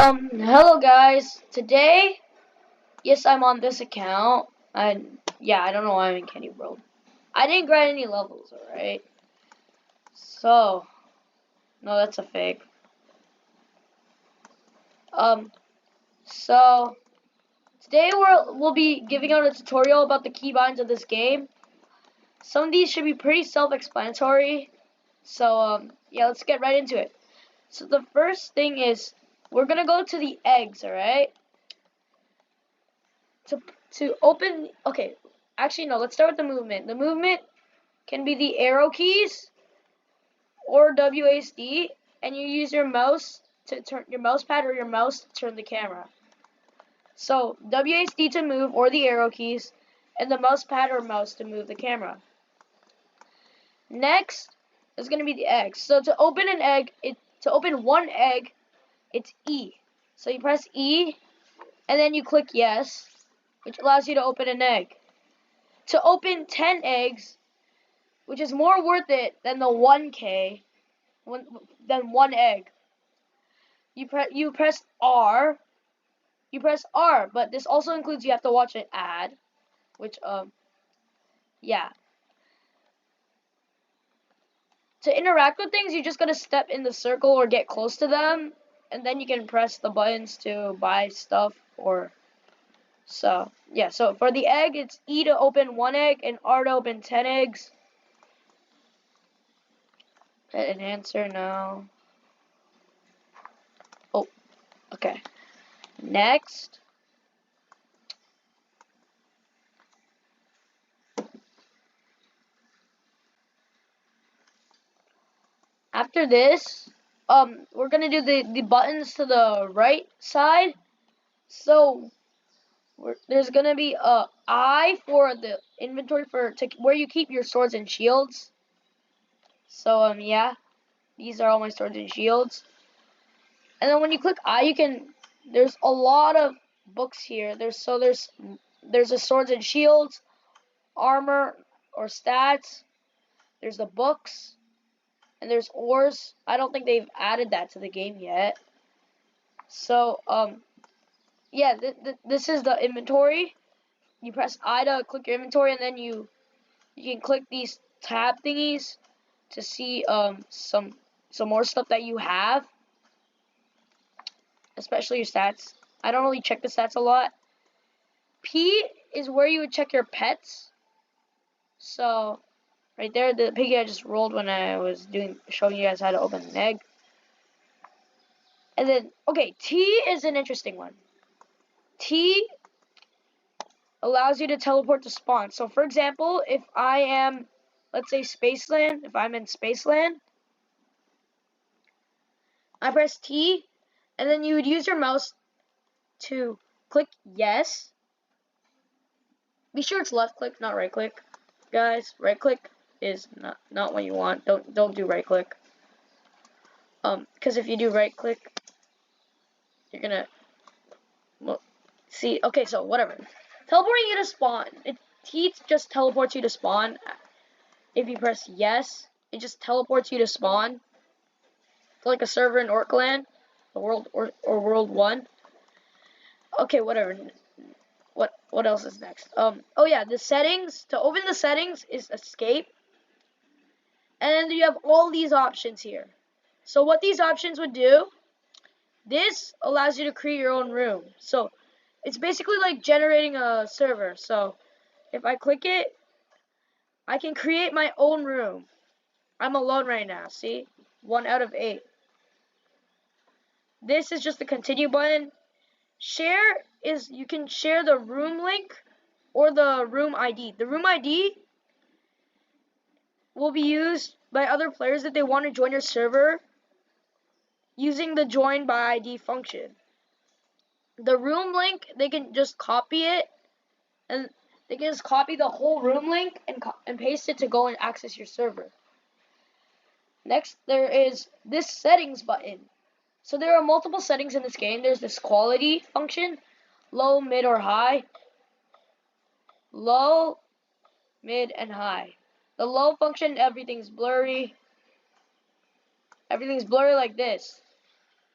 Hello guys. Today, yes, I'm on this account. Yeah, I don't know why I'm in Candy World. I didn't grind any levels, alright? So, no, that's a fake. Um, so, today we'll be giving out a tutorial about the keybinds of this game. Some of these should be pretty self-explanatory. So, yeah, let's get right into it. So the first thing is, we're gonna go to the eggs, alright? To open, okay, actually no, let's start with the movement. The movement can be the arrow keys or WASD, and you use your mouse to turn your mouse pad or your mouse to turn the camera. So WASD to move, or the arrow keys, and the mouse pad or mouse to move the camera. Next is going to be the eggs. So to open an egg, to open one egg, it's E. So you press E, and then you click yes, which allows you to open an egg. To open 10 eggs, which is more worth it than the 1K, than one egg. You press R. You press R, but this also includes you have to watch an ad, which yeah. To interact with things, you just gotta step in the circle or get close to them, and then you can press the buttons to buy stuff or so. Yeah, so for the egg, it's E to open one egg and R to open 10 eggs. Hit enhancer now. Oh, okay. Next. After this, we're gonna do the buttons to the right side. So there's gonna be a I for the inventory where you keep your swords and shields. So yeah, these are all my swords and shields. And then when you click I, there's a lot of books here. There's a swords and shields, armor or stats. There's the books, and there's ores. I don't think they've added that to the game yet. So yeah, this is the inventory. You press I to click your inventory, and then you can click these tab thingies to see some more stuff that you have, especially your stats. I don't really check the stats a lot. P is where you would check your pets. So right there, the piggy I just rolled when I was showing you guys how to open an egg. And then okay, T is an interesting one. T allows you to teleport to spawn. So for example, if I am, let's say Spaceland, if I'm in Spaceland, I press T, and then you would use your mouse to click yes. Be sure it's left click, not right click. Guys, right click is not what you want. Don't do right click. Because if you do right click, you're gonna see. Okay, so whatever. Teleporting you to spawn. T just teleports you to spawn. If you press yes, it just teleports you to spawn. To like a server in Orkland, the world or World 1. Okay, whatever. What else is next? Oh yeah, the settings. To open the settings is escape. And then you have all these options here. So what these options would do, this allows you to create your own room. So it's basically like generating a server. So if I click it, I can create my own room. I'm alone right now, see? 1 out of 8. This is just the continue button. Share is you can share the room link or the room ID. The room ID will be used by other players if they want to join your server using the join by ID function. The room link, they can just copy it, and they can just copy the whole room link and paste it to go and access your server. Next, there is this settings button. So there are multiple settings in this game. There's this quality function, low, mid, or high. Low, mid, and high. The low function, everything's blurry. Everything's blurry like this.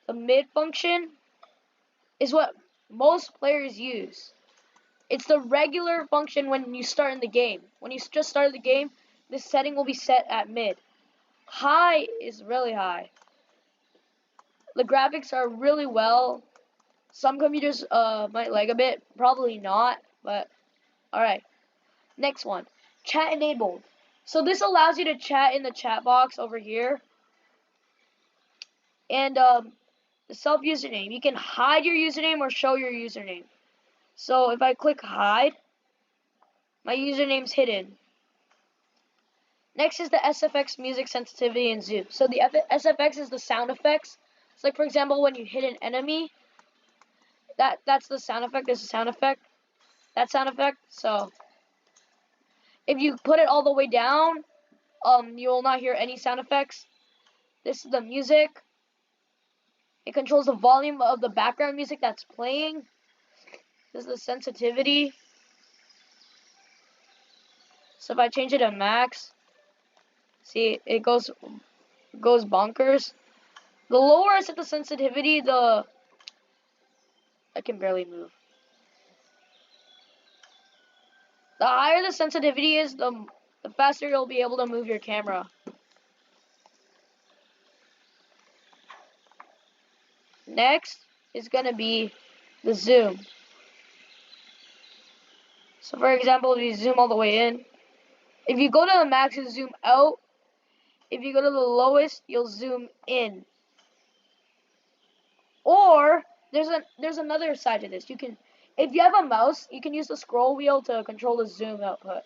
The mid function, is what most players use. It's the regular function when you start in the game. When you just started the game, this setting will be set at mid. High is really high. The graphics are really well. Some computers might lag a bit, probably not, but alright. Next one, chat enabled. So this allows you to chat in the chat box over here. And the self username, you can hide your username or show your username. So if I click hide, my username's hidden. Next is the SFX music sensitivity and zoom. So the SFX is the sound effects. It's like, for example, when you hit an enemy, that's the sound effect. There's a sound effect. That sound effect. So if you put it all the way down, you will not hear any sound effects. This is the music. It controls the volume of the background music that's playing. This is the sensitivity. So if I change it to max, see, it goes bonkers. The lower I set the sensitivity, I can barely move. The higher the sensitivity is, the faster you'll be able to move your camera. Next is going to be the zoom. So for example, if you zoom all the way in, if you go to the max, you zoom out. If you go to the lowest, you'll zoom in. Or there's another side to this. If you have a mouse, you can use the scroll wheel to control the zoom output.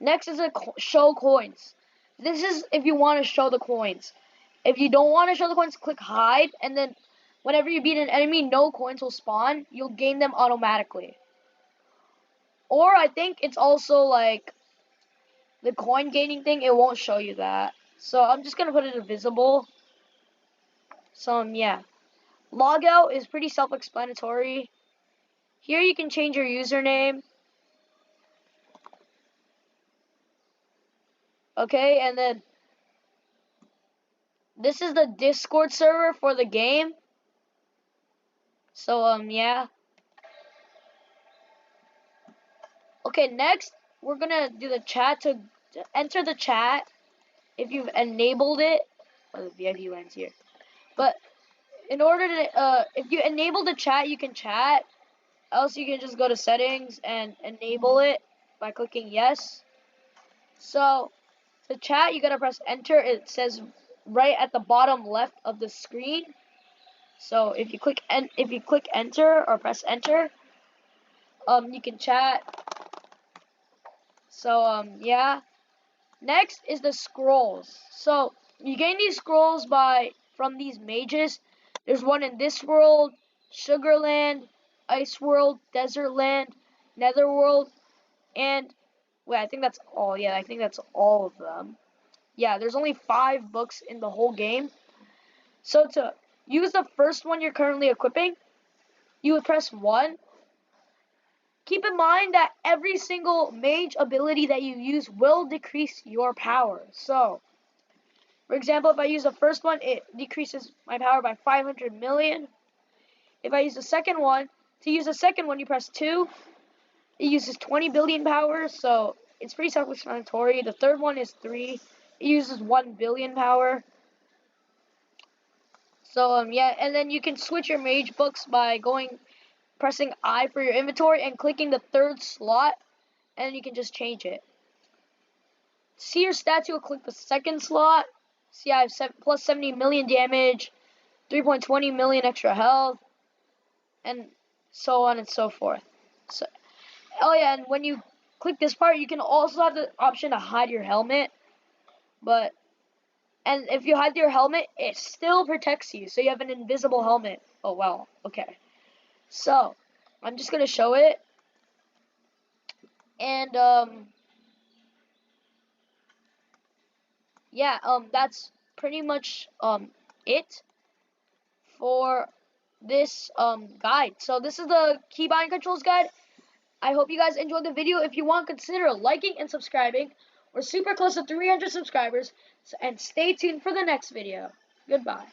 Next is a show coins. This is if you want to show the coins. If you don't want to show the coins, click hide, and then whenever you beat an enemy, no coins will spawn. You'll gain them automatically. Or I think it's also like the coin gaining thing, it won't show you that. So I'm just gonna put it invisible. So yeah. Logout is pretty self-explanatory. Here you can change your username. Okay, and then this is the Discord server for the game. So yeah. Okay, next we're gonna do the chat. To enter the chat, if you've enabled it, well, the VIP lands here. But in order to, if you enable the chat, you can chat. Else you can just go to settings and enable it by clicking yes. So to chat, you gotta press enter. It says right at the bottom left of the screen. So if you click enter or press enter, you can chat. So yeah. Next is the scrolls. So you gain these scrolls from these mages. There's one in this world, Sugarland, Ice World, Desert Land, Netherworld, and wait, I think that's all. Yeah, I think that's all of them. Yeah, there's only 5 books in the whole game. So to use the first one you're currently equipping, you would press 1. Keep in mind that every single mage ability that you use will decrease your power. So, for example, if I use the first one, it decreases my power by 500 million. If I use the second one, to use the second one, you press 2. It uses 20 billion power, so it's pretty self-explanatory. The third one is 3. It uses 1 billion power. So, yeah, and then you can switch your mage books by pressing I for your inventory and clicking the third slot, and you can just change it. To see your stats, you'll click the second slot. See, I have plus 70 million damage, 3.20 million extra health, and so on and so forth. So, oh yeah, and when you click this part, you can also have the option to hide your helmet. And if you hide your helmet, it still protects you. So you have an invisible helmet. Oh, well, okay. So, I'm just going to show it. And, yeah, that's pretty much, it for this, guide. So this is the keybind controls guide. I hope you guys enjoyed the video. If you want, consider liking and subscribing. We're super close to 300 subscribers. And stay tuned for the next video. Goodbye.